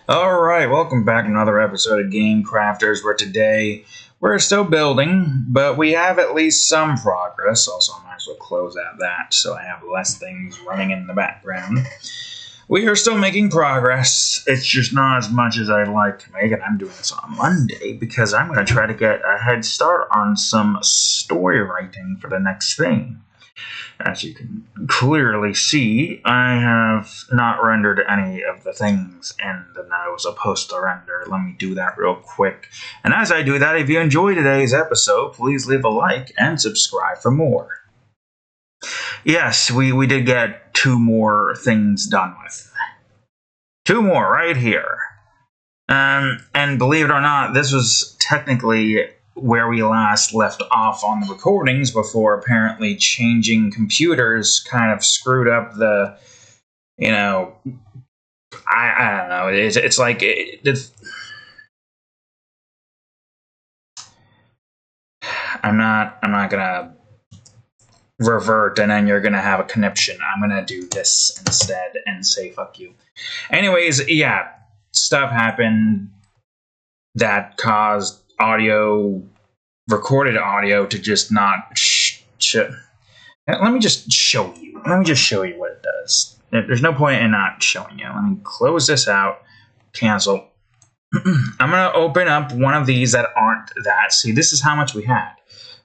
Alright, welcome back to another episode of Game Crafters, where today we're still building, but we have at least some progress. Also, I might as well close out that so I have less things running in the background. We are still making progress. It's just not as much as I'd like to make, and I'm doing this on Monday because I'm going to try to get a head start on some story writing for the next thing. As you can clearly see, I have not rendered any of the things in that I was supposed to render. Let me do that real quick. And as I do that, if you enjoyed today's episode, please leave a like and subscribe for more. Yes, we did get 2 more things done with. 2 more right here. And believe it or not, this was technically where we last left off on the recordings before apparently changing computers kind of screwed up the, I don't know. It's like I'm not gonna revert and then you're gonna have a conniption. I'm gonna do this instead and say fuck you. Anyways, yeah, stuff happened that caused recorded audio to just not let me just show you. Let me just show you what it does. There's no point in not showing you. Let me close this out. Cancel. I'm going to open up one of these that aren't that. See, this is how much we had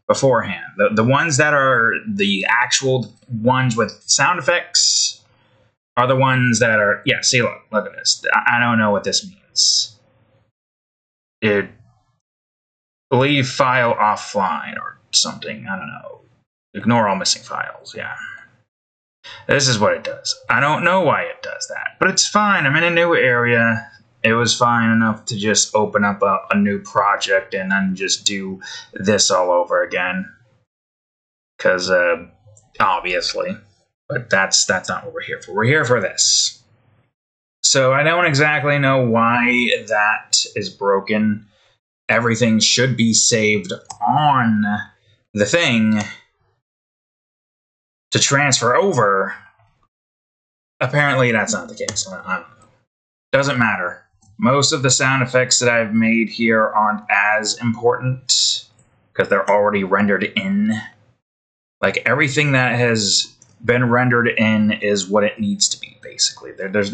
beforehand. The ones that are the actual ones with sound effects are the ones that are... Yeah, see, look at this. I don't know what this means. Leave file offline or something. I don't know. Ignore all missing files. Yeah. This is what it does. I don't know why it does that, but it's fine. I'm in a new area. It was fine enough to just open up a new project and then just do this all over again. Because, obviously. But that's not what we're here for. We're here for this. So I don't exactly know why that is broken. Everything should be saved on the thing to transfer over. Apparently that's not the case. I don't know. Doesn't matter. Most of the sound effects that I've made here aren't as important because they're already rendered in. Like, everything that has been rendered in is what it needs to be, basically. There's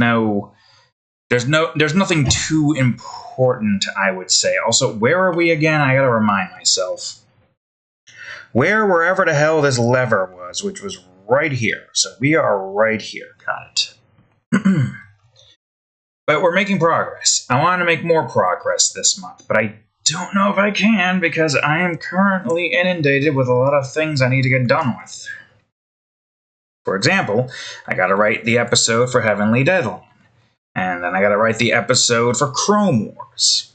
nothing too important, I would say. Also, where are we again? I gotta remind myself. Wherever the hell this lever was, which was right here. So we are right here. Got it. But we're making progress. I want to make more progress this month, but I don't know if I can because I am currently inundated with a lot of things I need to get done with. For example, I gotta write the episode for Heavenly Deadline. And then I gotta write the episode for Chrome Wars.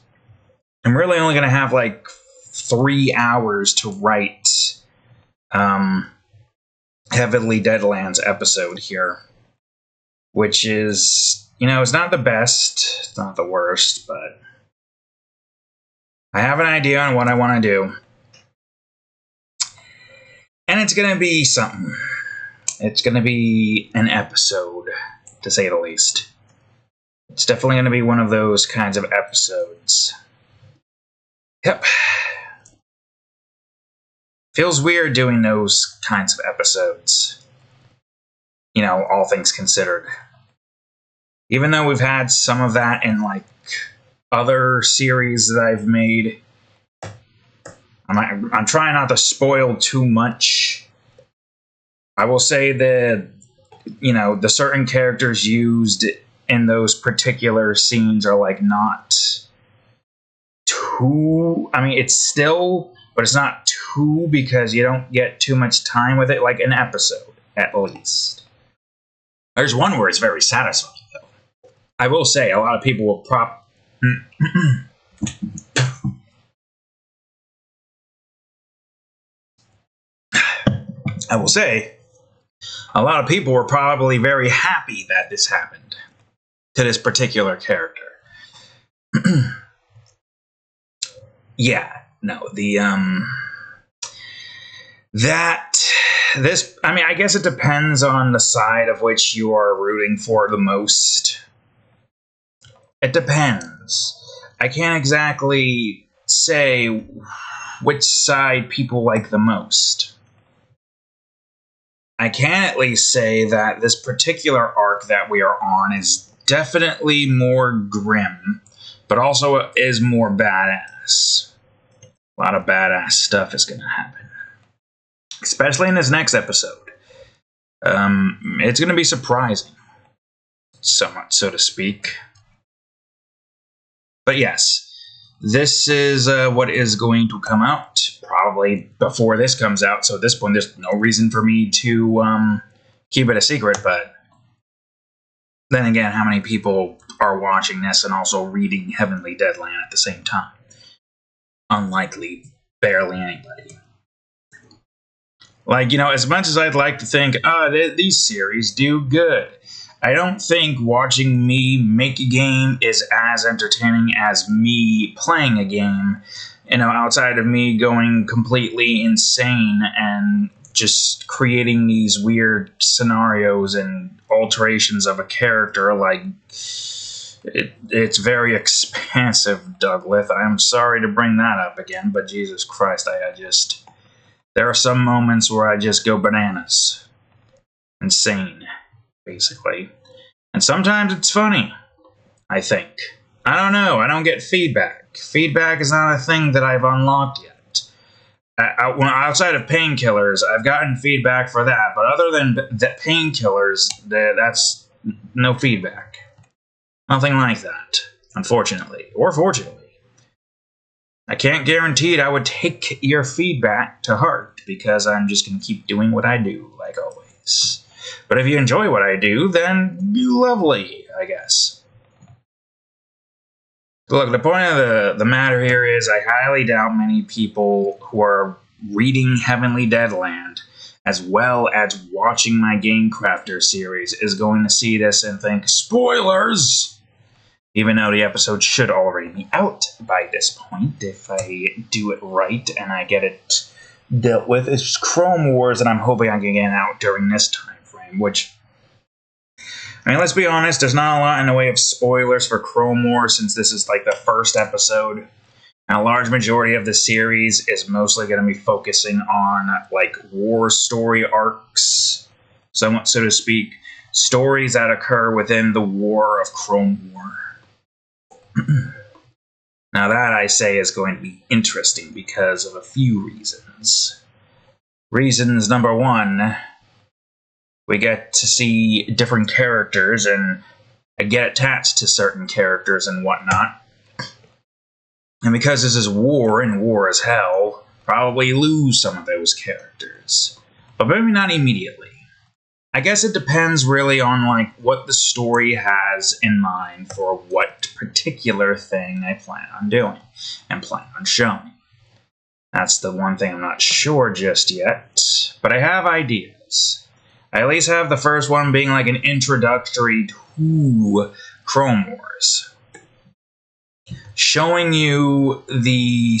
I'm really only gonna have like 3 hours to write Heavenly Deadlands episode here. Which is, it's not the best, it's not the worst, but I have an idea on what I want to do. And it's gonna be something. It's gonna be an episode, to say the least. It's definitely going to be one of those kinds of episodes. Yep. Feels weird doing those kinds of episodes. All things considered. Even though we've had some of that in, like, other series that I've made. I'm trying not to spoil too much. I will say the certain characters used in those particular scenes are like not too... I mean, it's still, but it's not too because you don't get too much time with it, like an episode, at least. There's one where it's very satisfying, though. I will say, a lot of people will I will say, a lot of people were probably very happy that this happened to this particular character. Yeah, no, I guess it depends on the side of which you are rooting for the most. It depends. I can't exactly say which side people like the most. I can at least say that this particular arc that we are on is definitely more grim, but also is more badass. A lot of badass stuff is going to happen, especially in this next episode. It's going to be surprising, somewhat, so to speak. But yes, this is what is going to come out probably before this comes out. So at this point, there's no reason for me to keep it a secret. But then again, how many people are watching this and also reading Heavenly Deadland at the same time? Unlikely. Barely anybody. Like, as much as I'd like to think, these series do good, I don't think watching me make a game is as entertaining as me playing a game, outside of me going completely insane and just creating these weird scenarios and alterations of a character. Like, it's very expansive, Douglas. I'm sorry to bring that up again, but Jesus Christ, there are some moments where I just go bananas. Insane, basically. And sometimes it's funny, I think. I don't know. I don't get feedback. Feedback is not a thing that I've unlocked yet. Outside of painkillers, I've gotten feedback for that. But other than painkillers, that's no feedback. Nothing like that, unfortunately. Or fortunately. I can't guarantee I would take your feedback to heart, because I'm just going to keep doing what I do, like always. But if you enjoy what I do, then lovely, I guess. Look, the point of the matter here is I highly doubt many people who are reading Heavenly Deadland, as well as watching my Game Crafter series, is going to see this and think, spoilers! Even though the episode should already be out by this point, if I do it right and I get it dealt with. It's Chrome Wars, and I'm hoping I can get it out during this time frame, which, let's be honest, there's not a lot in the way of spoilers for Chrome Wars, since this is like the first episode. And a large majority of the series is mostly going to be focusing on, like, war story arcs, somewhat so to speak, stories that occur within the War of Chrome War. Now that, I say, is going to be interesting because of a few reasons. Reasons number one, we get to see different characters and get attached to certain characters and whatnot. And because this is war, and war is hell, probably lose some of those characters. But maybe not immediately. I guess it depends really on, like, what the story has in mind for what particular thing I plan on doing and plan on showing. That's the one thing I'm not sure just yet, but I have ideas. I at least have the first one being like an introductory to Chrome Wars. Showing you the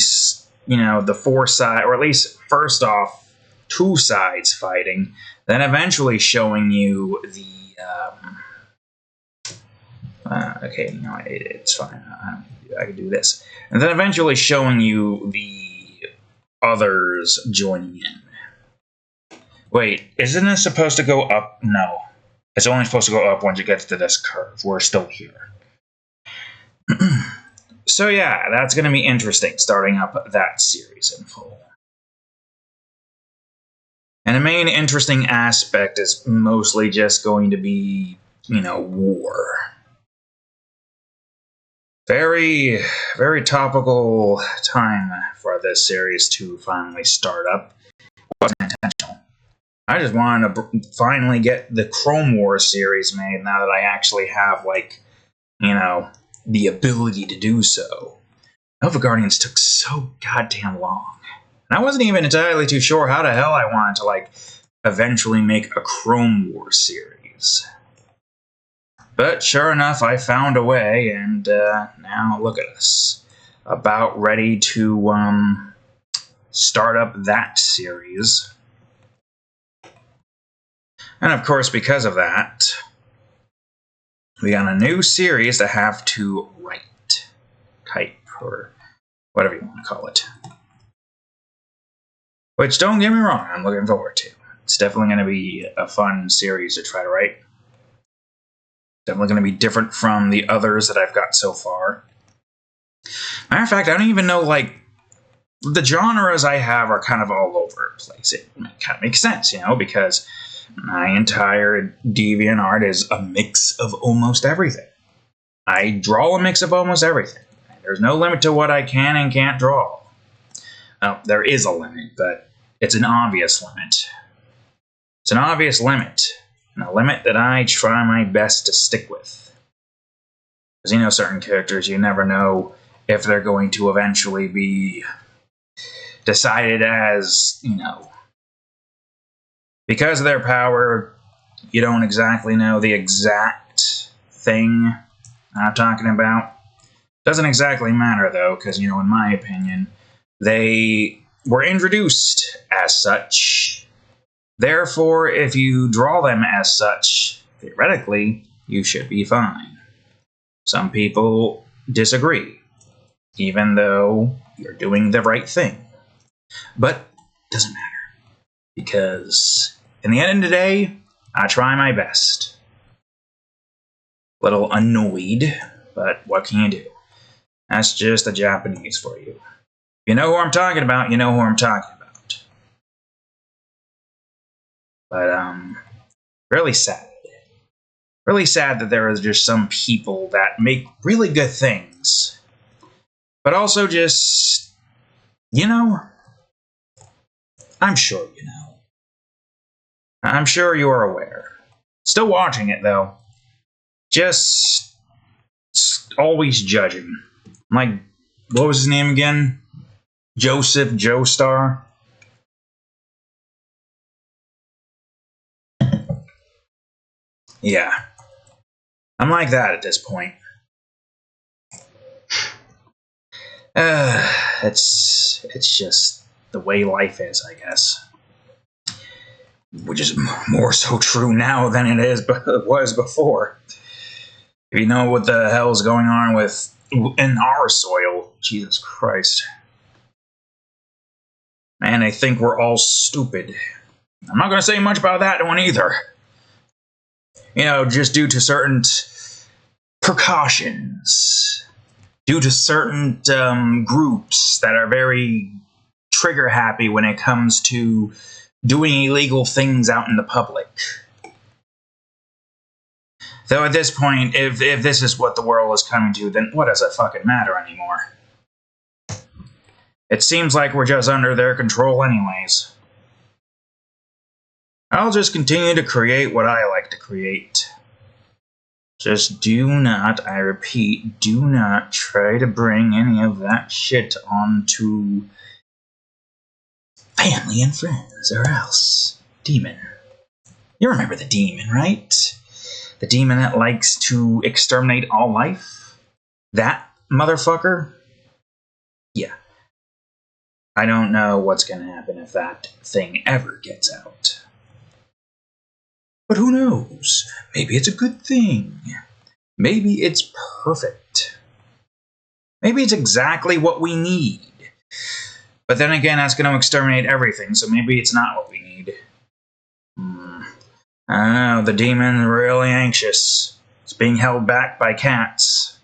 four sides, or at least first off, two sides fighting, then eventually showing you the, it's fine, I can do this. And then eventually showing you the others joining in. Wait, isn't it supposed to go up? No. It's only supposed to go up once it gets to this curve. We're still here. So yeah, that's going to be interesting, starting up that series in full. And the main interesting aspect is mostly just going to be, war. Very, very topical time for this series to finally start up. It wasn't intentional. I just wanted to finally get the Chrome Wars series made now that I actually have, the ability to do so. Nova Guardians took so goddamn long. And I wasn't even entirely too sure how the hell I wanted to, eventually make a Chrome Wars series. But sure enough, I found a way, and now look at us. About ready to start up that series. And of course, because of that, we got a new series to have to type, or whatever you want to call it. Which, don't get me wrong, I'm looking forward to. It's definitely going to be a fun series to try to write. Definitely going to be different from the others that I've got so far. Matter of fact, I don't even know, like, the genres I have are kind of all over the place. It kind of makes sense, because my entire DeviantArt is a mix of almost everything. I draw a mix of almost everything. There's no limit to what I can and can't draw. Well, there is a limit, but it's an obvious limit. It's an obvious limit, and a limit that I try my best to stick with. Because certain characters, you never know if they're going to eventually be decided as, because of their power, you don't exactly know the exact thing I'm talking about. Doesn't exactly matter, though, because, in my opinion, they were introduced as such. Therefore, if you draw them as such, theoretically, you should be fine. Some people disagree, even though you're doing the right thing. But it doesn't matter, because in the end of the day, I try my best. A little annoyed, but what can you do? That's just the Japanese for you. You know who I'm talking about, you know who I'm talking about. But, really sad. Really sad that there are just some people that make really good things. But also just, I'm sure you know. I'm sure you are aware. Still watching it, though. Just always judging. Like, what was his name again? Joseph Joestar? Yeah. I'm like that at this point. It's just the way life is, I guess. Which is more so true now than it was before. If you know what the hell is going on in our soil, Jesus Christ. Man, they think we're all stupid. I'm not going to say much about that one either. Just due to certain precautions. Due to certain groups that are very trigger happy when it comes to doing illegal things out in the public. Though at this point, if this is what the world is coming to, then what does it fucking matter anymore? It seems like we're just under their control anyways. I'll just continue to create what I like to create. Just do not, I repeat, do not try to bring any of that shit onto family and friends, or else. Demon. You remember the demon, right? The demon that likes to exterminate all life? That motherfucker? Yeah. I don't know what's going to happen if that thing ever gets out. But who knows? Maybe it's a good thing. Maybe it's perfect. Maybe it's exactly what we need. But then again, that's going to exterminate everything, so maybe it's not what we need. I don't know, the demon's really anxious. It's being held back by cats.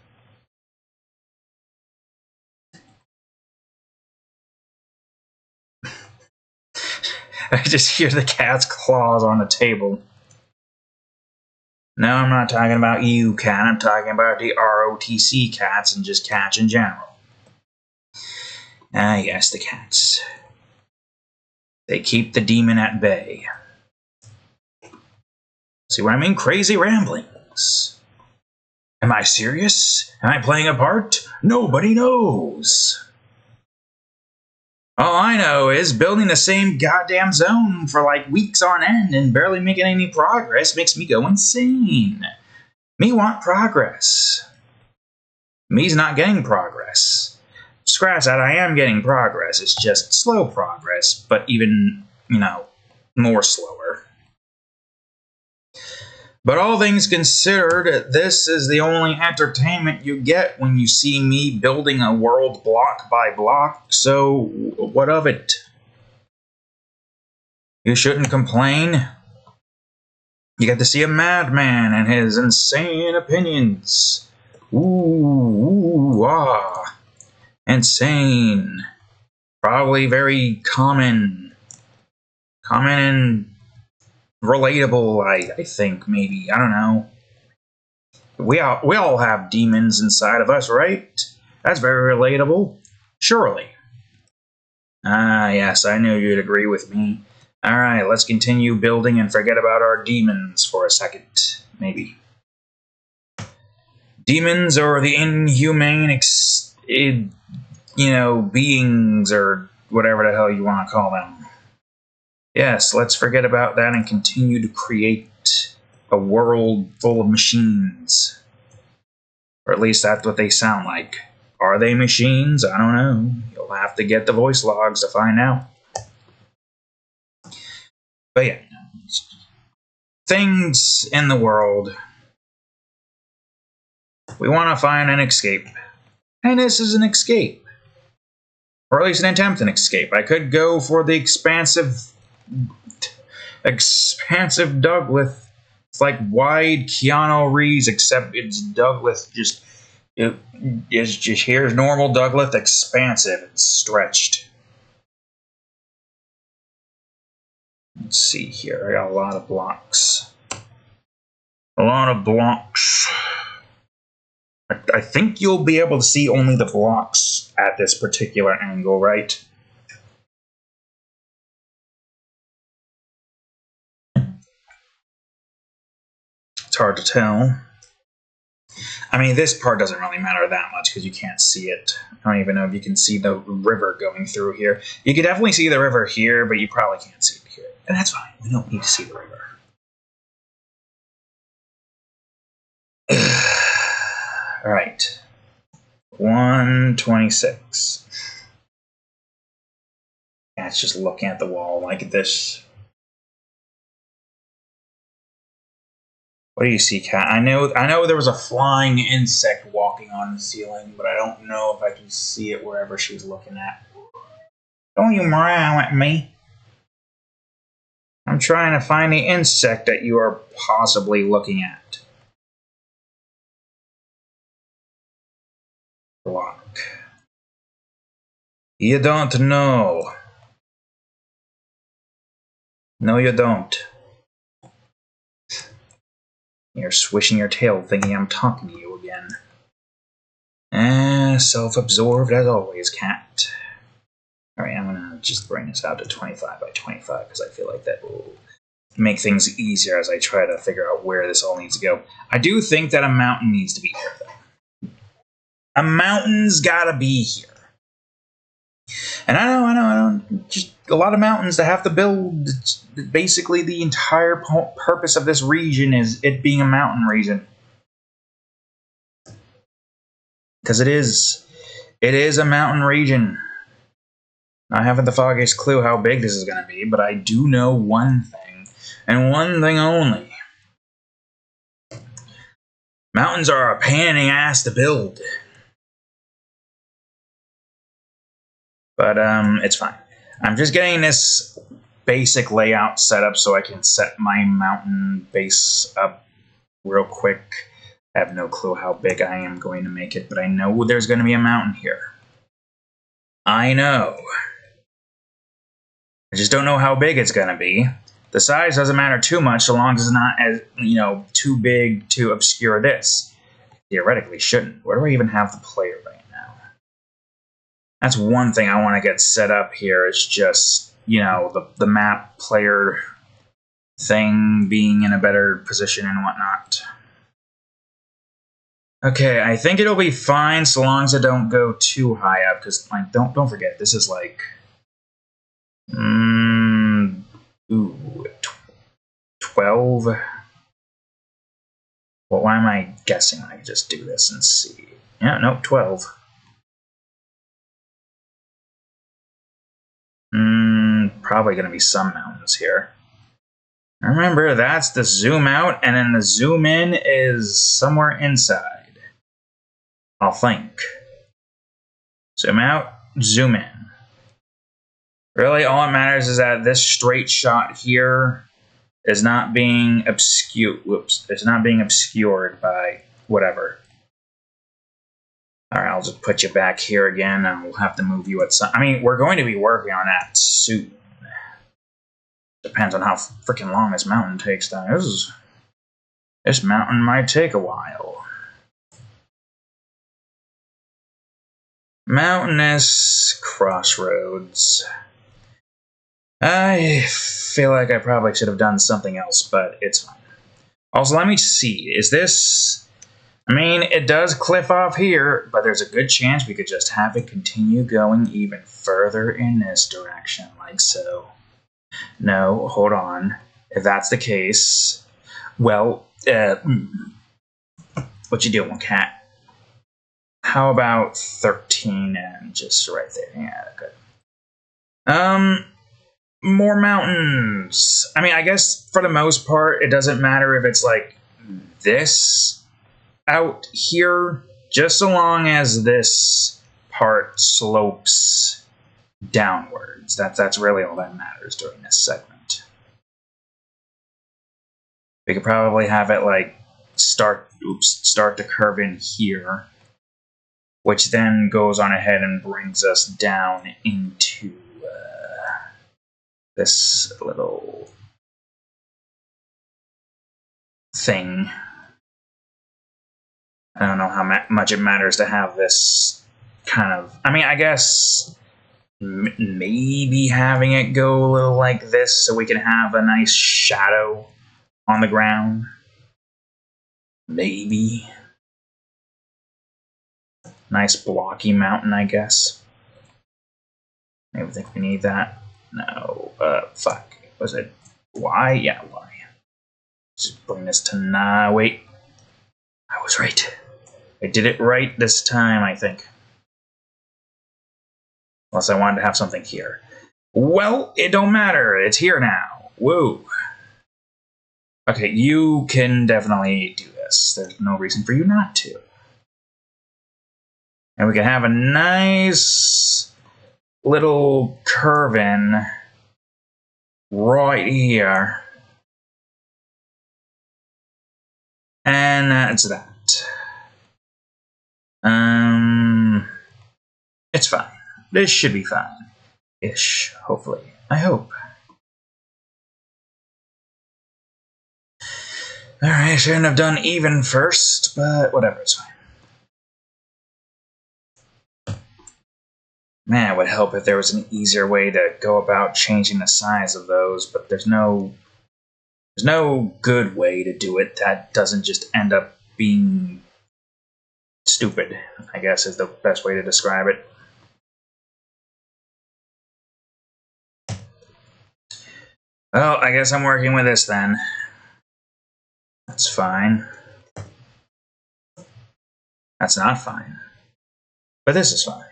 I just hear the cat's claws on the table. No, I'm not talking about you, cat. I'm talking about the ROTC cats and just cats in general. Ah, yes, the cats. They keep the demon at bay. See what I mean? Crazy ramblings. Am I serious? Am I playing a part? Nobody knows. All I know is building the same goddamn zone for like weeks on end and barely making any progress makes me go insane. Me want progress. Me's not getting progress. Scratch that, I am getting progress. It's just slow progress, but even, more slower. But all things considered, this is the only entertainment you get when you see me building a world block by block, so what of it? You shouldn't complain. You get to see a madman and his insane opinions. Ooh, ah. Insane. Probably very common. Common and relatable, I think, maybe. I don't know. We all have demons inside of us, right? That's very relatable. Surely. Ah, yes, I knew you'd agree with me. Alright, let's continue building and forget about our demons for a second, maybe. Demons or the inhumane, beings or whatever the hell you want to call them. Yes, let's forget about that and continue to create a world full of machines. Or at least that's what they sound like. Are they machines? I don't know. You'll have to get the voice logs to find out. But yeah, things in the world. We want to find an escape. And this is an escape. Or at least an attempt at an escape. I could go for the expansive Douglas. It's like wide Keanu Reeves, except it's Douglas here's normal Douglas, expansive and stretched. Let's see here. I got a lot of blocks. I think you'll be able to see only the blocks at this particular angle, right? It's hard to tell. I mean, this part doesn't really matter that much because you can't see it. I don't even know if you can see the river going through here. You can definitely see the river here, but you probably can't see it here. And that's fine. We don't need to see the river. All right. 126. Yeah, it's just looking at the wall like this. What do you see, Cat? I know there was a flying insect walking on the ceiling, but I don't know if I can see it wherever she's looking at. Don't you meow at me. I'm trying to find the insect that you are possibly looking at. Block. You don't know. No, you don't. You're swishing your tail thinking I'm talking to you again. Self-absorbed as always, Cat. Alright, I'm gonna just bring this out to 25 by 25 because I feel like that will make things easier as I try to figure out where this all needs to go. I do think that a mountain needs to be here, though. A mountain's gotta be here. And I know, just a lot of mountains to have to build. Basically, the entire purpose of this region is it being a mountain region. Because it is a mountain region. I haven't the foggiest clue how big this is going to be, but I do know one thing, and one thing only. Mountains are a pain in the ass to build. But it's fine. I'm just getting this basic layout set up so I can set my mountain base up real quick. I have no clue how big I am going to make it, but I know there's going to be a mountain here. I know. I just don't know how big it's going to be. The size doesn't matter too much so long as it's not as, too big to obscure this. Theoretically shouldn't. Where do I even have the player right now? That's one thing I want to get set up here is just, the map player thing being in a better position and whatnot. Okay, I think it'll be fine so long as I don't go too high up, because don't forget, this is like 12. Well, why am I guessing? I can just do this and see. Yeah, nope, 12. Probably gonna be some mountains here. Remember, that's the zoom out, and then the zoom in is somewhere inside. I'll think. Zoom out, zoom in. Really, all it matters is that this straight shot here is not being obscured. Whoops, it's not being obscured by whatever. All right, I'll just put you back here again, and we'll have to move you at some. I mean, we're going to be working on that soon. Depends on how freaking long this mountain takes down. This mountain might take a while. Mountainous crossroads. I feel like I probably should have done something else, but it's fine. Also, let me see. Is this... I mean, it does cliff off here, but there's a good chance we could just have it continue going even further in this direction, like so. No, hold on. If that's the case, well, what you doing, cat? How about 13 and just right there? Yeah, good. More mountains. I mean, I guess for the most part, it doesn't matter if it's like this out here, just so long as this part slopes downwards. That's really all that matters during this segment. We could probably have it like start to curve in here, which then goes on ahead and brings us down into this little thing. I don't know how much it matters to have this kind of... I mean, I guess maybe having it go a little like this so we can have a nice shadow on the ground. Maybe. Nice blocky mountain, I guess. Maybe think we need that. No, fuck. Was it Y? Yeah, Y. Just bring this to 9. Wait. I was right. I did it right this time, I think. Unless I wanted to have something here. Well, it don't matter. It's here now. Woo. Okay, you can definitely do this. There's no reason for you not to. And we can have a nice little curve in right here. And that's that. It's fine. This should be fine. Ish, hopefully. I hope. Alright, I shouldn't have done even first, but whatever, it's fine. Man, it would help if there was an easier way to go about changing the size of those, but there's no good way to do it that doesn't just end up being stupid, I guess is the best way to describe it. Well, I guess I'm working with this then. That's fine. That's not fine. But this is fine.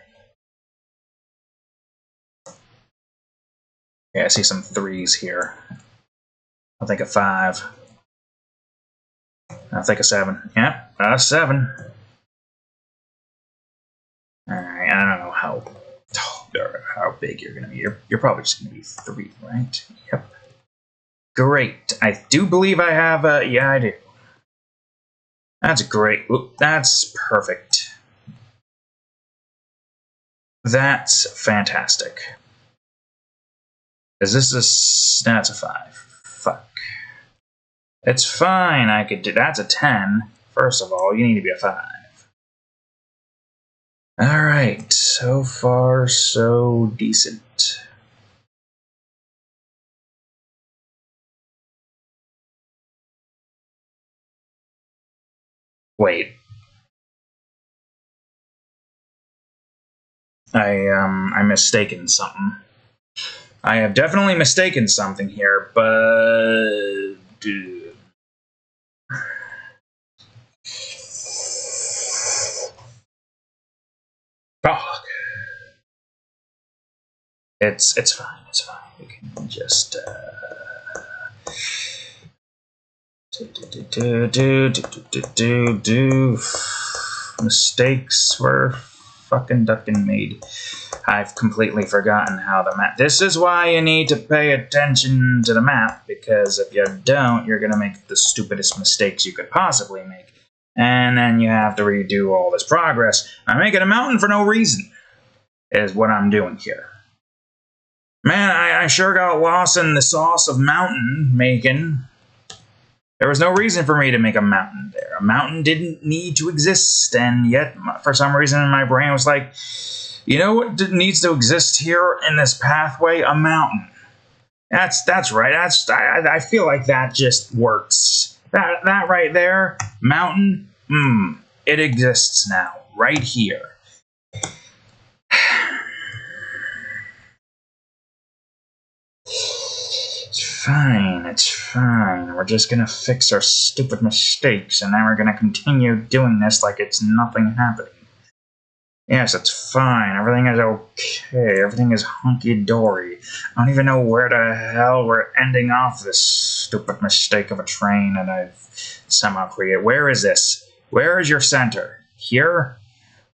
Yeah, I see some 3s here. I'll take a 5. I'll take a 7. Yep, a 7. Alright, I don't know how big you're gonna be. You're probably just gonna be 3, right? Yep. Great. I do believe I have a... Yeah, I do. That's great. Oop, that's perfect. That's fantastic. Is this a... That's a 5. Fuck. It's fine. I could do... That's a 10. First of all, you need to be a 5. Alright. So far, so decent. Wait. I'm mistaken something. I have definitely mistaken something here, but... Fuck. It's fine, it's fine. We can just, Mistakes were fucking ducking made. I've completely forgotten how the map. This is why you need to pay attention to the map, because if you don't, you're gonna make the stupidest mistakes you could possibly make. And then you have to redo all this progress. I'm making a mountain for no reason, is what I'm doing here. Man, I sure got lost in the sauce of mountain making. There was no reason for me to make a mountain there. A mountain didn't need to exist, and yet, for some reason, my brain was like, you know what needs to exist here in this pathway? A mountain. That's right. I feel like that just works. That right there, mountain. It exists now, right here. It's fine. We're just gonna fix our stupid mistakes, and then we're gonna continue doing this like it's nothing happening. Yes, it's fine. Everything is okay. Everything is hunky-dory. I don't even know where the hell we're ending off this stupid mistake of a train that I've somehow created. Where is this? Where is your center? Here?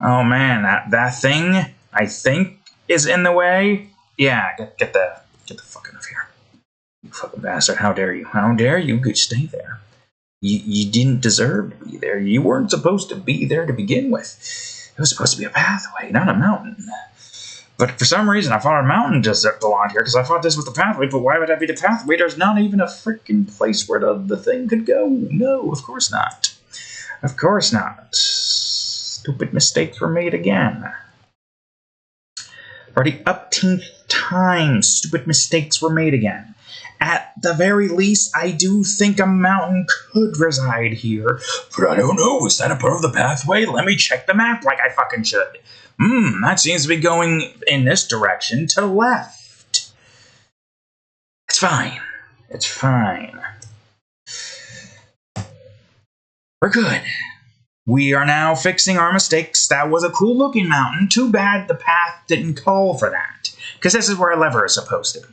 Oh man, that thing, I think, is in the way? Yeah, get the fuck out of here. You fucking bastard, how dare you? How dare you? Could stay there. You didn't deserve to be there. You weren't supposed to be there to begin with. It was supposed to be a pathway, not a mountain. But for some reason, I thought a mountain just belonged here, because I thought this was the pathway, but why would that be the pathway? There's not even a freaking place where the thing could go. No, of course not. Of course not. Stupid mistakes were made again. For the upteenth time, stupid mistakes were made again. At the very least, I do think a mountain could reside here. But I don't know, is that a part of the pathway? Let me check the map like I fucking should. That seems to be going in this direction to the left. It's fine. It's fine. We're good. We are now fixing our mistakes. That was a cool looking mountain. Too bad the path didn't call for that. Because this is where a lever is supposed to be.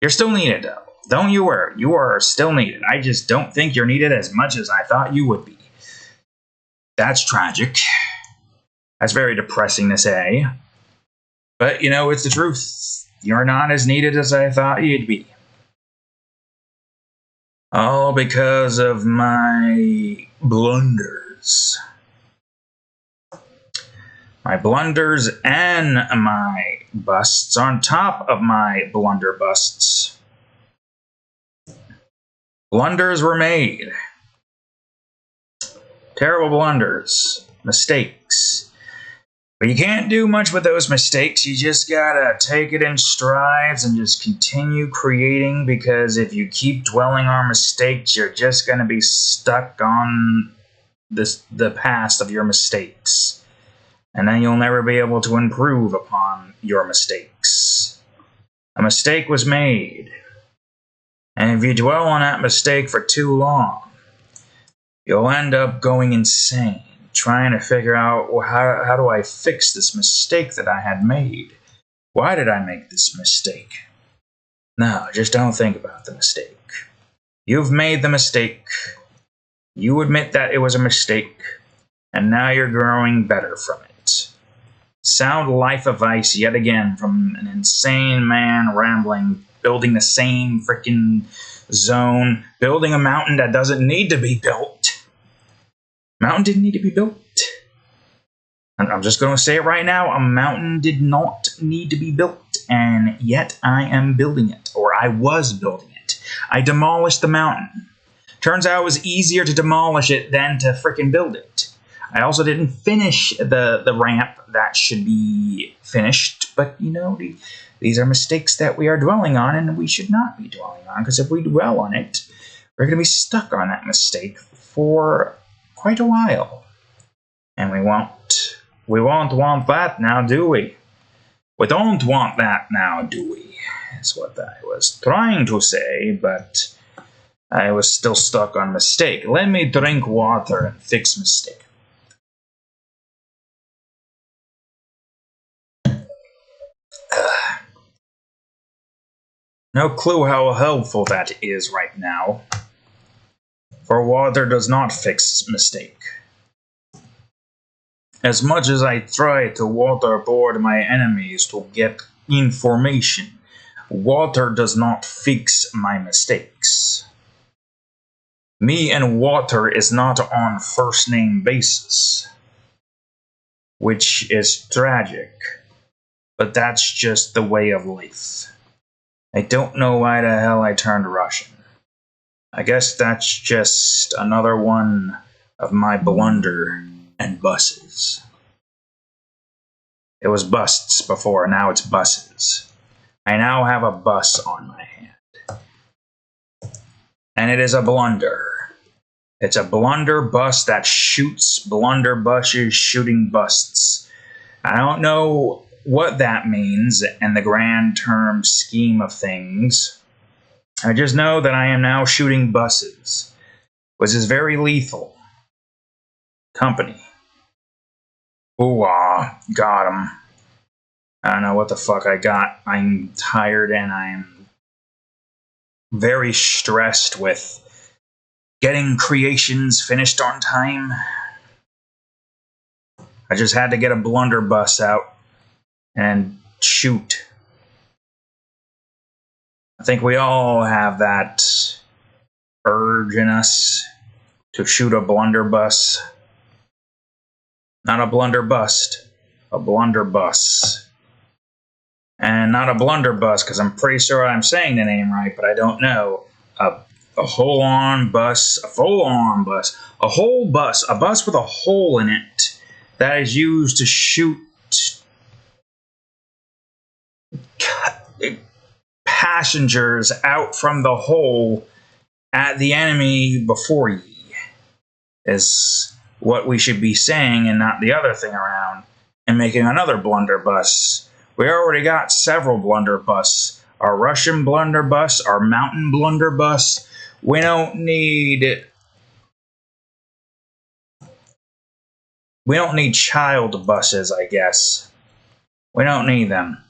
You're still needed, though. Don't you worry. You are still needed. I just don't think you're needed as much as I thought you would be. That's tragic. That's very depressing to say. But, you know, it's the truth. You're not as needed as I thought you'd be. All because of my blunders. My blunders and my busts on top of my blunderbuses. Blunders were made. Terrible blunders. Mistakes. But you can't do much with those mistakes. You just gotta take it in strides and just continue creating, because if you keep dwelling on mistakes, you're just gonna be stuck on the past of your mistakes. And then you'll never be able to improve upon your mistakes. A mistake was made. And if you dwell on that mistake for too long, you'll end up going insane, trying to figure out, well, how do I fix this mistake that I had made? Why did I make this mistake? No, just don't think about the mistake. You've made the mistake. You admit that it was a mistake, and now you're growing better from it. Sound life advice yet again from an insane man rambling, building the same freaking zone, building a mountain that doesn't need to be built. Mountain didn't need to be built. I'm just going to say it right now. A mountain did not need to be built, and yet I am building it, or I was building it. I demolished the mountain. Turns out it was easier to demolish it than to freaking build it. I also didn't finish the ramp that should be finished, but you know, these are mistakes that we are dwelling on, and we should not be dwelling on, because if we dwell on it, we're going to be stuck on that mistake for quite a while. And we won't want that now, do we? We don't want that now, do we? That's what I was trying to say, but I was still stuck on mistake. Let me drink water and fix mistake. No clue how helpful that is right now. For water does not fix mistake. As much as I try to waterboard my enemies to get information, water does not fix my mistakes. Me and water is not on first name basis, which is tragic, but that's just the way of life. I don't know why the hell I turned Russian. I guess that's just another one of my blunder and buses. It was busts before, now it's buses. I now have a bus on my hand. And it is a blunder. It's a blunderbus that shoots blunderbusses shooting busts. I don't know what that means in the grand term scheme of things. I just know that I am now shooting buses, which is very lethal. Company. Ooh-ah, got him. I don't know what the fuck I got. I'm tired and I'm very stressed with getting creations finished on time. I just had to get a blunderbus out and shoot. I think we all have that urge in us to shoot a blunderbus. Not a blunderbust, a blunderbus. And not a blunderbus, because I'm pretty sure I'm saying the name right, but I don't know. A whole-on bus, a full-on bus, a whole bus, a bus with a hole in it that is used to shoot passengers out from the hole at the enemy before ye, is what we should be saying and not the other thing around, and making another blunderbuss. We already got several blunderbuss. Our Russian blunderbuss, our mountain blunderbuss. We don't need child buses, I guess. We don't need them.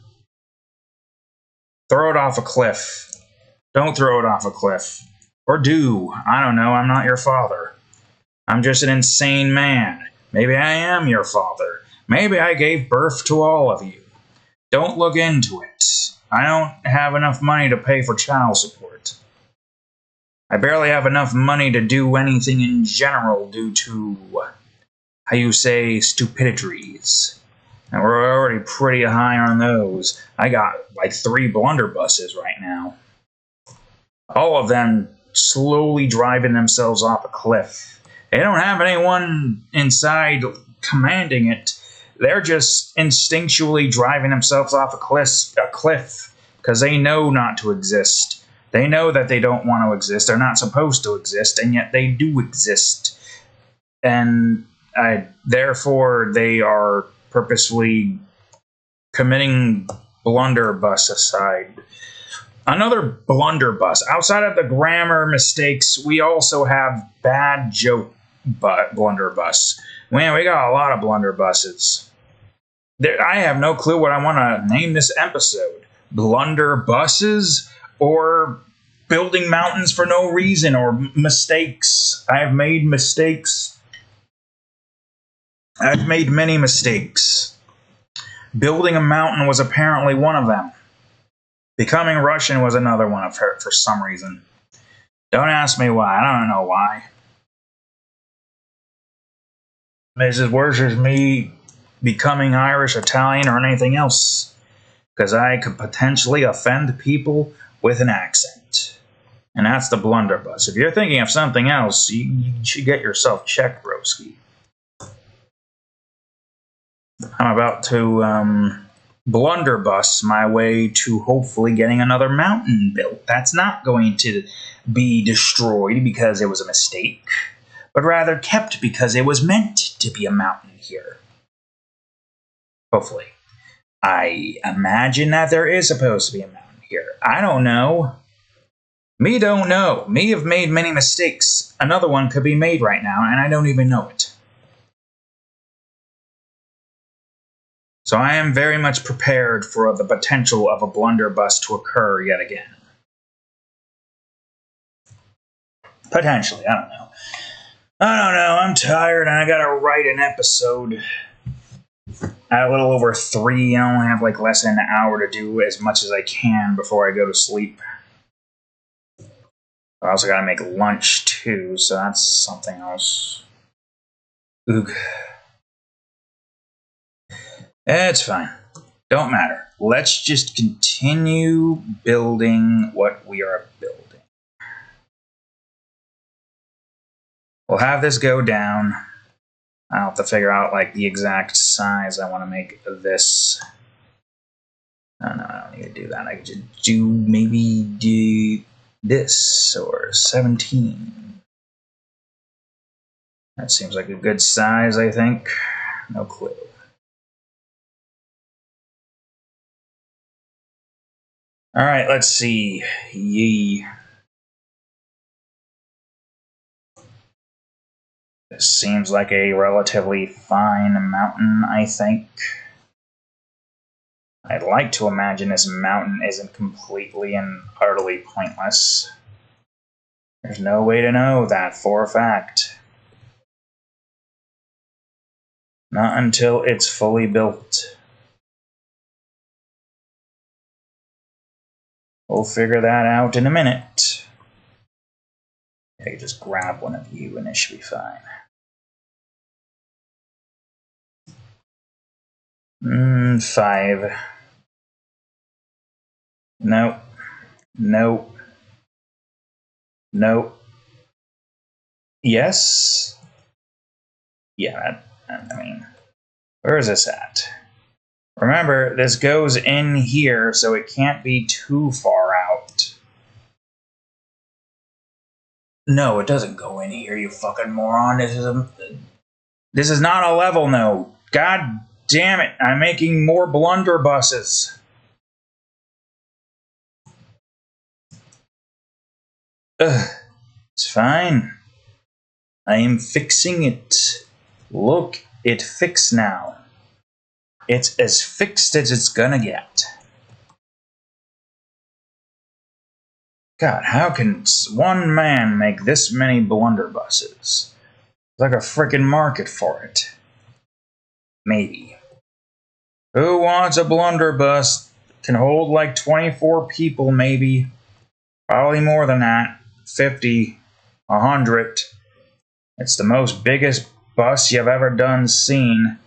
Throw it off a cliff. Don't throw it off a cliff. Or do. I don't know. I'm not your father. I'm just an insane man. Maybe I am your father. Maybe I gave birth to all of you. Don't look into it. I don't have enough money to pay for child support. I barely have enough money to do anything in general due to, how you say, stupidities. And we're already pretty high on those. I got like 3 blunderbusses right now. All of them slowly driving themselves off a cliff. They don't have anyone inside commanding it. They're just instinctually driving themselves off a cliff because they know not to exist. They know that they don't want to exist. They're not supposed to exist, and yet they do exist. And therefore, they are purposefully committing blunderbussicide. Another blunderbuss. Outside of the grammar mistakes, we also have bad joke blunderbuss. Man, we got a lot of blunderbusses. I have no clue what I want to name this episode. Blunderbusses or building mountains for no reason or mistakes. I have made mistakes. I've made many mistakes. Building a mountain was apparently one of them. Becoming Russian was another one for some reason. Don't ask me why. I don't know why. This is worse as me becoming Irish, Italian, or anything else. Because I could potentially offend people with an accent. And that's the blunderbuss. If you're thinking of something else, you should get yourself checked, broski. I'm about to blunderbuss my way to hopefully getting another mountain built. That's not going to be destroyed because it was a mistake, but rather kept because it was meant to be a mountain here. Hopefully. I imagine that there is supposed to be a mountain here. I don't know. Me don't know. Me have made many mistakes. Another one could be made right now, and I don't even know it. So I am very much prepared for the potential of a blunderbuss to occur yet again. Potentially, I don't know. I'm tired and I gotta write an episode at a little over 3. I only have like less than an hour to do as much as I can before I go to sleep. I also gotta make lunch too, so that's something else. Oog. It's fine. Don't matter. Let's just continue building what we are building. We'll have this go down. I'll have to figure out like the exact size I want to make this. Oh, no, I don't need to do that. I could do maybe this or 17. That seems like a good size, I think. No clue. All right, let's see. Yee. This seems like a relatively fine mountain, I think. I'd like to imagine this mountain isn't completely and utterly pointless. There's no way to know that for a fact. Not until it's fully built. We'll figure that out in a minute. I can just grab one of you and it should be fine. 5. Nope. Nope. Nope. Yes? Yeah, I mean, where is this at? Remember, this goes in here, so it can't be too far out. No, it doesn't go in here, you fucking moron. This is not a level node. God damn it, I'm making more blunderbusses. Ugh, it's fine. I am fixing it. Look, it fixed now. It's as fixed as it's gonna get. God, how can one man make this many blunderbusses? There's like a frickin' market for it. Maybe. Who wants a blunderbus? Can hold like 24 people, maybe. Probably more than that. 50, 100. It's the most biggest bus you've ever done seen.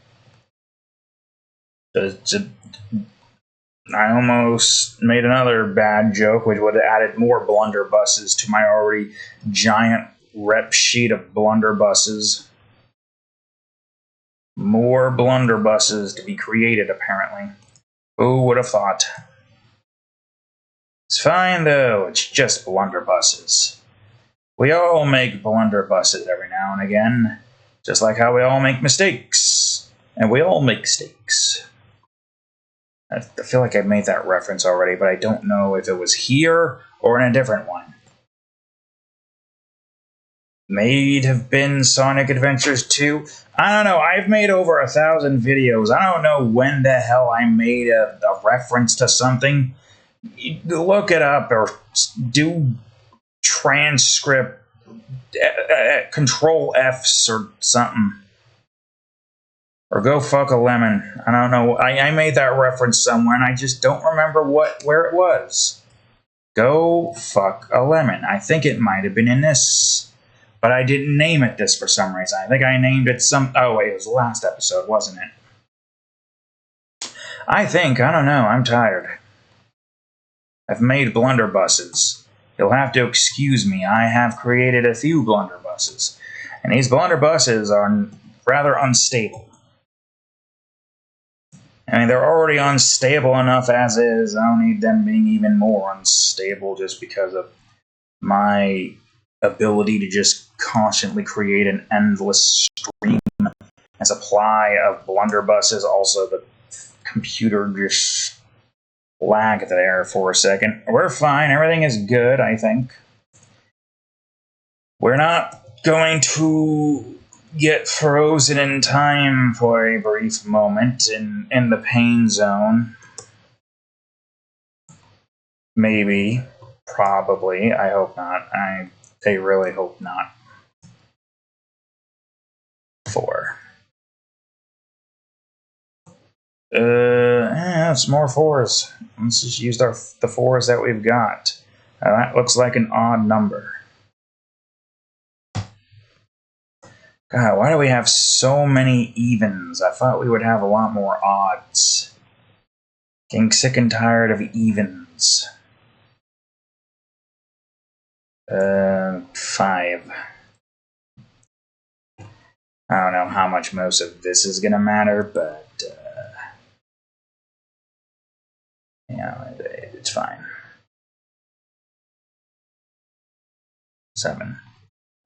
I almost made another bad joke, which would have added more blunderbusses to my already giant rep sheet of blunderbusses. More blunderbusses to be created, apparently. Who would have thought? It's fine, though. It's just blunderbusses. We all make blunderbusses every now and again, just like how we all make mistakes. And we all make mistakes. I feel like I've made that reference already, but I don't know if it was here or in a different one. May have been Sonic Adventures 2. I don't know. I've made over 1,000 videos. I don't know when the hell I made a reference to something. Look it up or do transcript Control Fs or something. Or go fuck a lemon. I don't know. I made that reference somewhere and I just don't remember where it was. Go fuck a lemon. I think it might have been in this. But I didn't name it this for some reason. I think I named it oh wait, it was the last episode, wasn't it? I don't know, I'm tired. I've made blunderbusses. You'll have to excuse me, I have created a few blunderbusses. And these blunderbusses are rather unstable. I mean, they're already unstable enough as is. I don't need them being even more unstable just because of my ability to just constantly create an endless stream and supply of blunderbusses. Also, the computer just lagged there for a second. We're fine. Everything is good, I think. We're not going to get frozen in time for a brief moment in the pain zone. Maybe. Probably. I hope not. They really hope not. 4. It's more 4s. Let's just use the 4s that we've got. That looks like an odd number. God, why do we have so many evens? I thought we would have a lot more odds. Getting sick and tired of evens. 5. I don't know how much most of this is going to matter, but yeah, it's fine. 7.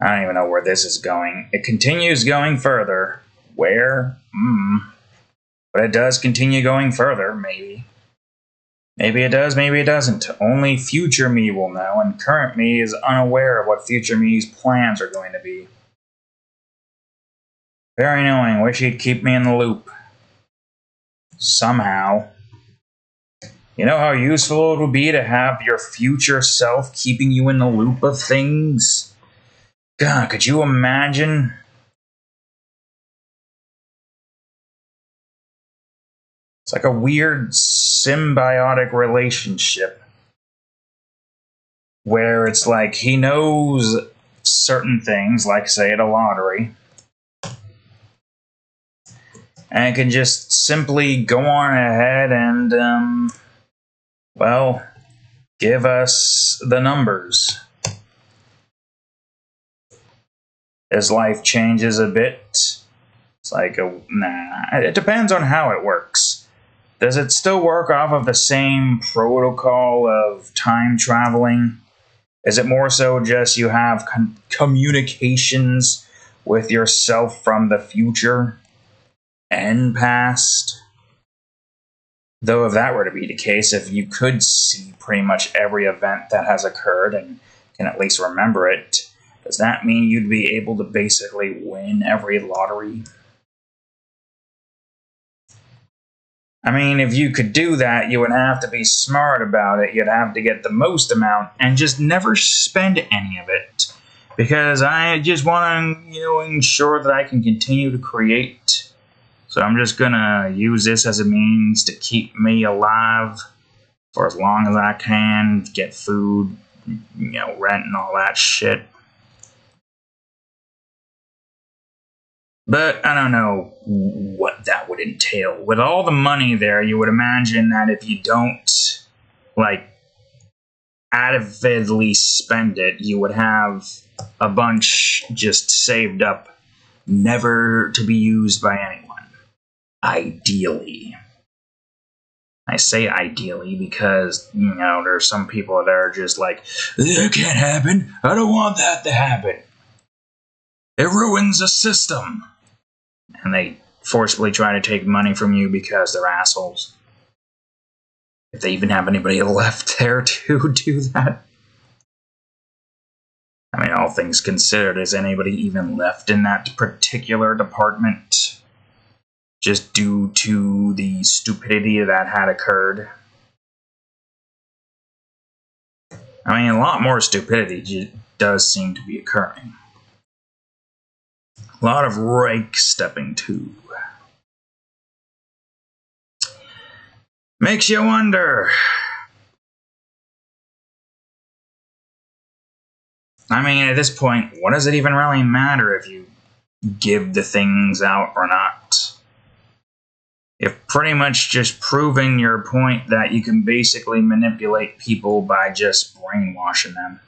I don't even know where this is going. It continues going further. Where? But it does continue going further, maybe. Maybe it does, maybe it doesn't. Only future me will know, and current me is unaware of what future me's plans are going to be. Very annoying. Wish he'd keep me in the loop. Somehow. You know how useful it would be to have your future self keeping you in the loop of things? God, could you imagine? It's like a weird symbiotic relationship where it's like he knows certain things, like, say, at a lottery, and can just simply go on ahead and, well, give us the numbers. As life changes a bit, it's like, it depends on how it works. Does it still work off of the same protocol of time traveling? Is it more so just you have communications with yourself from the future and past? Though if that were to be the case, if you could see pretty much every event that has occurred and can at least remember it, does that mean you'd be able to basically win every lottery? I mean, if you could do that, you would have to be smart about it. You'd have to get the most amount and just never spend any of it. Because I just want to, ensure that I can continue to create. So I'm just going to use this as a means to keep me alive for as long as I can, get food, rent and all that shit. But I don't know what that would entail. With all the money there, you would imagine that if you don't, avidly spend it, you would have a bunch just saved up, never to be used by anyone. Ideally. I say ideally because, there's some people that are just like, that can't happen. I don't want that to happen. It ruins the system. And they forcibly try to take money from you because they're assholes. If they even have anybody left there to do that. I mean, all things considered, is anybody even left in that particular department? Just due to the stupidity that had occurred. I mean, a lot more stupidity does seem to be occurring. A lot of rake stepping too. Makes you wonder. I mean, at this point, what does it even really matter if you give the things out or not? You've pretty much just proven your point that you can basically manipulate people by just brainwashing them.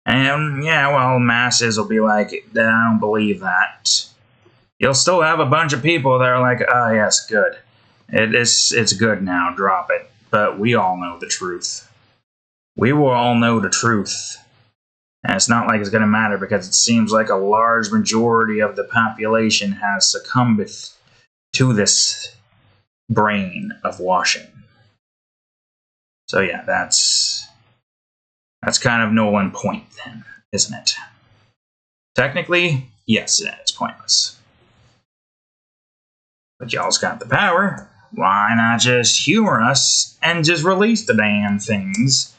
And, masses will be like, I don't believe that. You'll still have a bunch of people that are like, oh, yes, good. It's good now, drop it. But we all know the truth. We will all know the truth. And it's not like it's going to matter because it seems like a large majority of the population has succumbed to this brain of washing. So yeah, that's kind of null and point then, isn't it? Technically, yes, it's pointless. But y'all's got the power. Why not just humor us and just release the damn things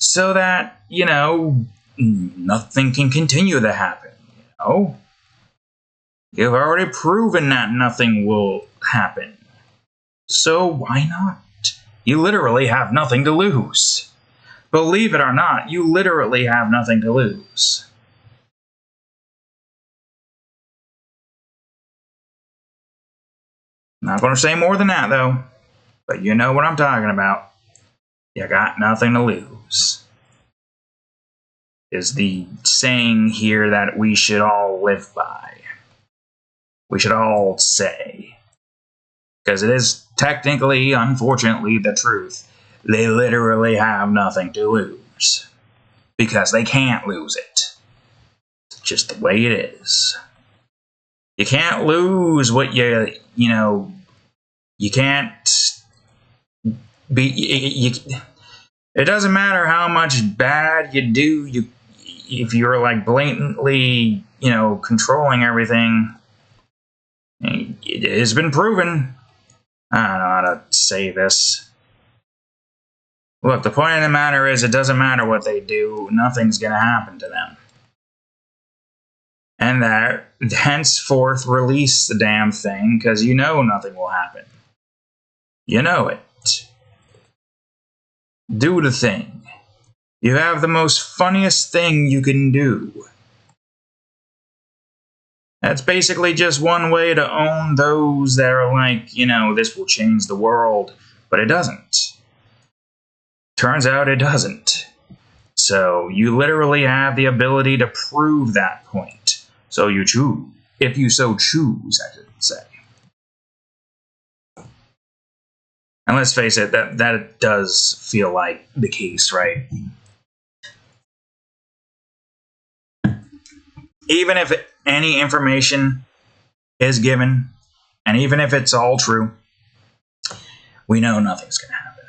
so that, nothing can continue to happen, You've already proven that nothing will happen. So why not? You literally have nothing to lose. Believe it or not, you literally have nothing to lose. Not going to say more than that, though. But you know what I'm talking about. You got nothing to lose. Is the saying here that we should all live by. We should all say. Because it is technically, unfortunately, the truth. They literally have nothing to lose. Because they can't lose it. It's just the way it is. You can't lose what you can't be. It doesn't matter how much bad you do. If you're like blatantly, controlling everything, it has been proven. I don't know how to say this. Look, the point of the matter is, it doesn't matter what they do. Nothing's going to happen to them. And that, henceforth, release the damn thing, because you know nothing will happen. You know it. Do the thing. You have the most funniest thing you can do. That's basically just one way to own those that are like, this will change the world. But it doesn't. Turns out it doesn't. So you literally have the ability to prove that point. So you choose. If you so choose, I should say. And let's face it, that does feel like the case, right? Even if any information is given, and even if it's all true, we know nothing's going to happen.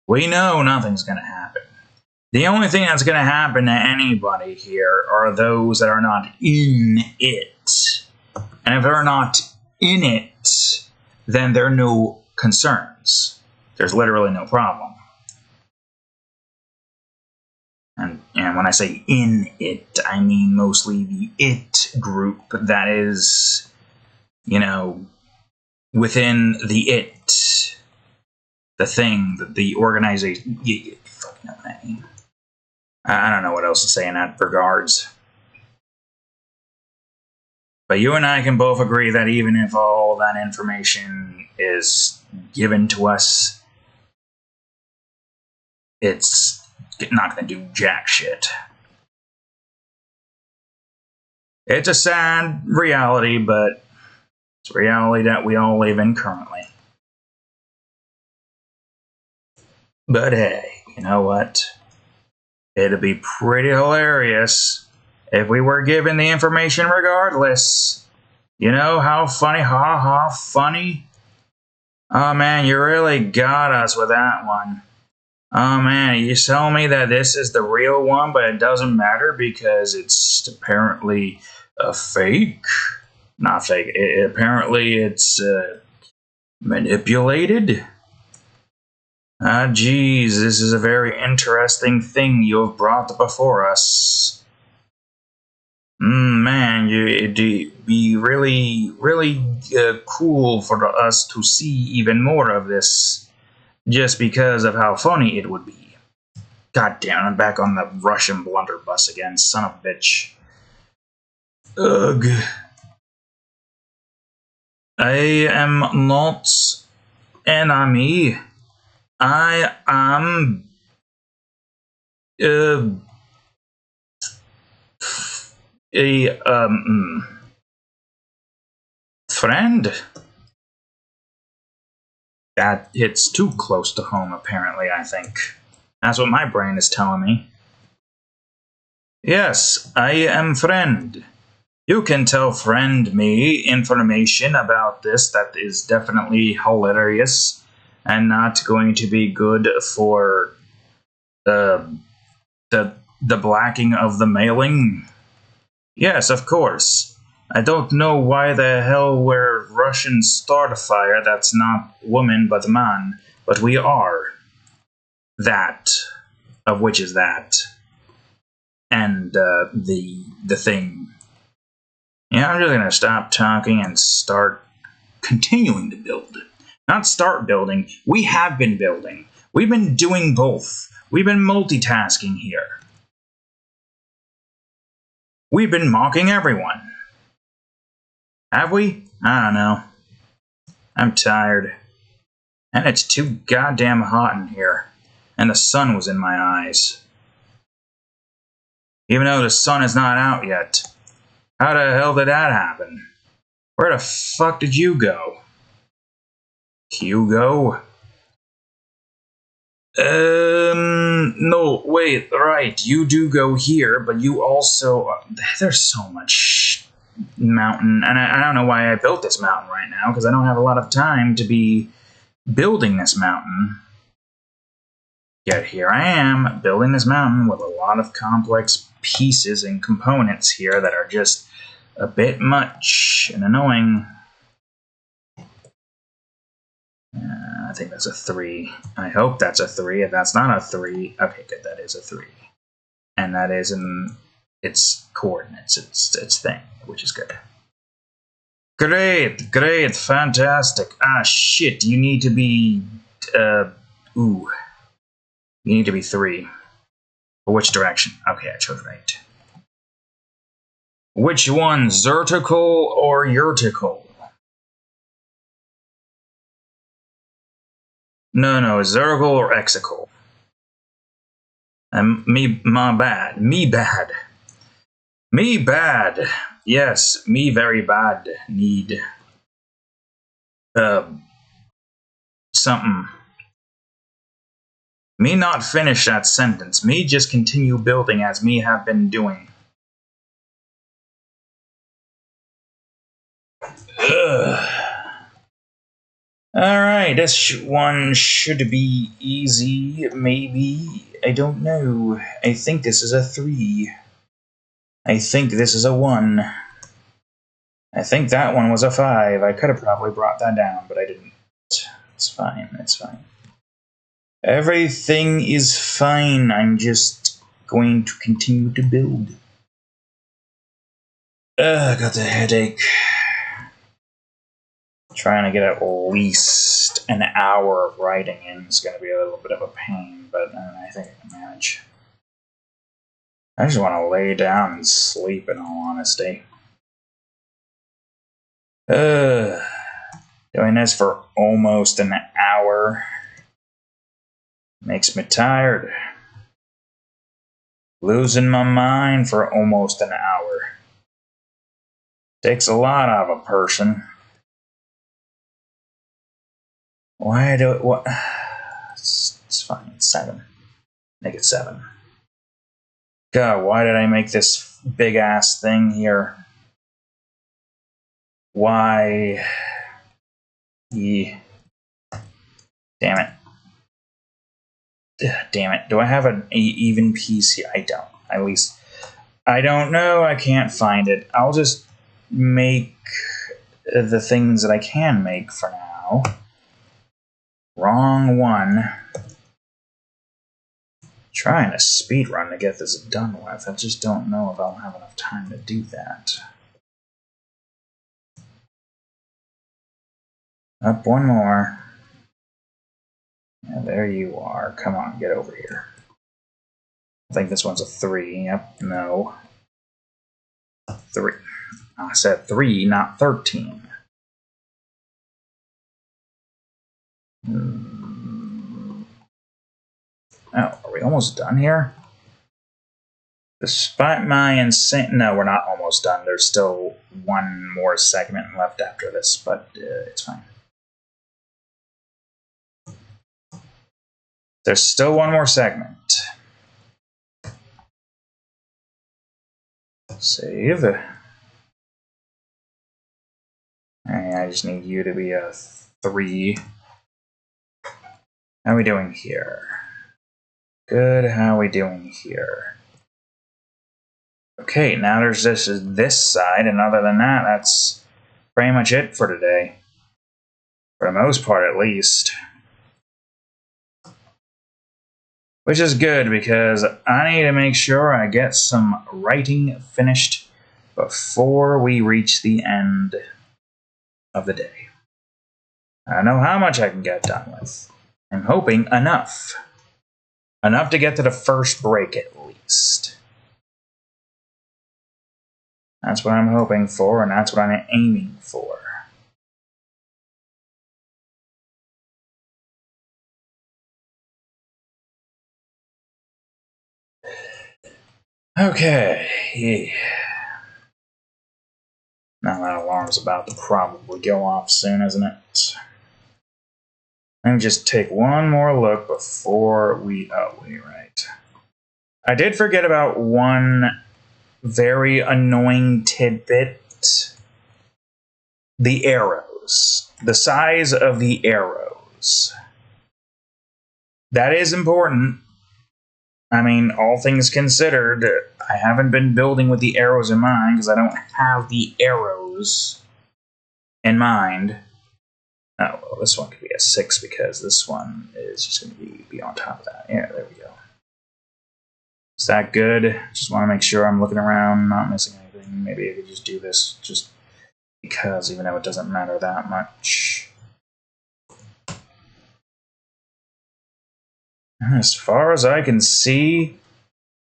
We know nothing's going to happen. The only thing that's going to happen to anybody here are those that are not in it. And if they're not in it, then there are no concerns. There's literally no problem. And when I say in it, I mean mostly the it group that is, within the it, the thing, the organization. You fucking know what I mean. I don't know what else to say in that regards. But you and I can both agree that even if all that information is given to us, it's not going to do jack shit. It's a sad reality, but it's a reality that we all live in currently. But hey, you know what? It'd be pretty hilarious if we were given the information regardless. How funny, funny. Oh man, you really got us with that one. Oh man, you tell me that this is the real one, but it doesn't matter because it's apparently a fake? Not fake. Apparently it's manipulated? Geez, this is a very interesting thing you have brought before us. Man, it'd be really, really cool for us to see even more of this. Just because of how funny it would be. God damn, I'm back on the Russian blunderbus again, son of a bitch. Ugh. I am not enemy. I am a friend. That hits too close to home, apparently, I think. That's what my brain is telling me. Yes, I am friend. You can tell friend me information about this that is definitely hilarious and not going to be good for the blacking of the mailing. Yes, of course. I don't know why the hell we're Russian Starfire, that's not woman but man, but we are that. of which is that, and the thing. Yeah, I'm just gonna stop talking and start continuing to build. Not start building. We have been building. We've been doing both. We've been multitasking here. We've been mocking everyone. Have we? I don't know. I'm tired. And it's too goddamn hot in here. And the sun was in my eyes. Even though the sun is not out yet. How the hell did that happen? Where the fuck did you go? Hugo? No, wait, right, you do go here, but you also, there's so much mountain, and I don't know why I built this mountain right now, because I don't have a lot of time to be building this mountain. Yet here I am, building this mountain with a lot of complex pieces and components here that are just a bit much and annoying. I think that's a 3. I hope that's a 3. If that's not a 3, okay, good, that is a 3. And that is in its coordinates, its thing, which is good. Great, fantastic. Ah, shit, you need to be, you need to be 3. For which direction? Okay, I chose right. Which one, vertical or vertical? No, it's vertical or exical. My bad. Me bad. Yes, me very bad. Need something. Me not finish that sentence. Me just continue building as me have been doing. Ugh. Alright, this one should be easy, maybe. I don't know. I think this is a 3. I think this is a 1. I think that one was a 5. I could have probably brought that down, but I didn't. It's fine, it's fine. Everything is fine. I'm just going to continue to build. I got the headache. Trying to get at least an hour of writing in is going to be a little bit of a pain, but I think I can manage. I just want to lay down and sleep, in all honesty. Doing this for almost an hour makes me tired. Losing my mind for almost an hour. Takes a lot out of a person. Why do it? What? It's fine. It's 7. Make it 7. God, why did I make this big ass thing here? Why? Yeah. Damn it. Damn it. Do I have an even piece here? I don't. At least, I don't know. I can't find it. I'll just make the things that I can make for now. Wrong one. Trying to speedrun to get this done with. I just don't know if I'll have enough time to do that. Up one more. Yeah, there you are. Come on, get over here. I think this one's a 3. Yep, no. 3. I said 3, not 13. Oh, are we almost done here? Despite my insane... No, we're not almost done. There's still one more segment left after this, but it's fine. There's still one more segment. Save. Alright, I just need you to be a 3. How are we doing here? Good, how are we doing here? Okay, now there's this side, and other than that, that's pretty much it for today. For the most part, at least. which is good because I need to make sure I get some writing finished before we reach the end of the day. I don't know how much I can get done with. I'm hoping enough. Enough to get to the first break at least. That's what I'm hoping for, and that's what I'm aiming for. Okay. Now that alarm's about to probably go off soon, isn't it? Let me just take one more look before we... Oh, wait, right. I did forget about one very annoying tidbit. The arrows. The size of the arrows. That is important. I mean, all things considered, I haven't been building with the arrows in mind because I don't have the arrows in mind. Oh, well, this one could be a 6 because this one is just going to be on top of that. Yeah, there we go. Is that good? Just want to make sure I'm looking around, not missing anything. Maybe I could just do this just because, even though it doesn't matter that much. As far as I can see,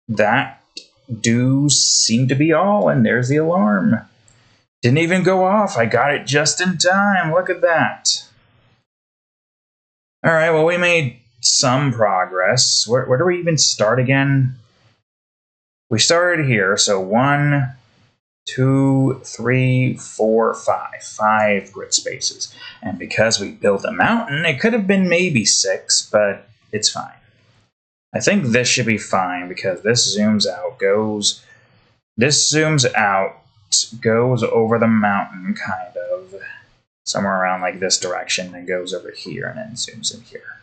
that do seem to be all, and there's the alarm. Didn't even go off. I got it just in time. Look at that. All right, well, we made some progress. Where do we even start again? We started here, so 1, 2, 3, 4, 5. 5 grid spaces. And because we built a mountain, it could have been maybe 6, but it's fine. I think this should be fine because this zooms out, goes over the mountain, kind of, somewhere around like this direction, and goes over here and then zooms in here.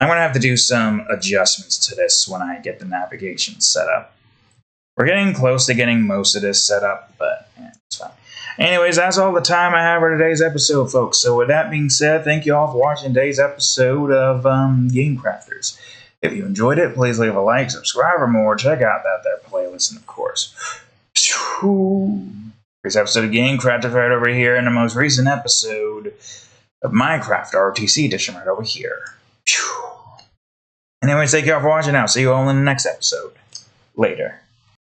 I'm going to have to do some adjustments to this when I get the navigation set up. We're getting close to getting most of this set up, but yeah, it's fine. Anyways, that's all the time I have for today's episode, folks. So with that being said, thank you all for watching today's episode of Game Crafters. If you enjoyed it, please leave a like, subscribe for more, check out that playlist, and of course, this episode of Game Crafters right over here, and the most recent episode of Minecraft RTC edition right over here. Anyways, thank you all for watching. I'll see you all in the next episode. Later.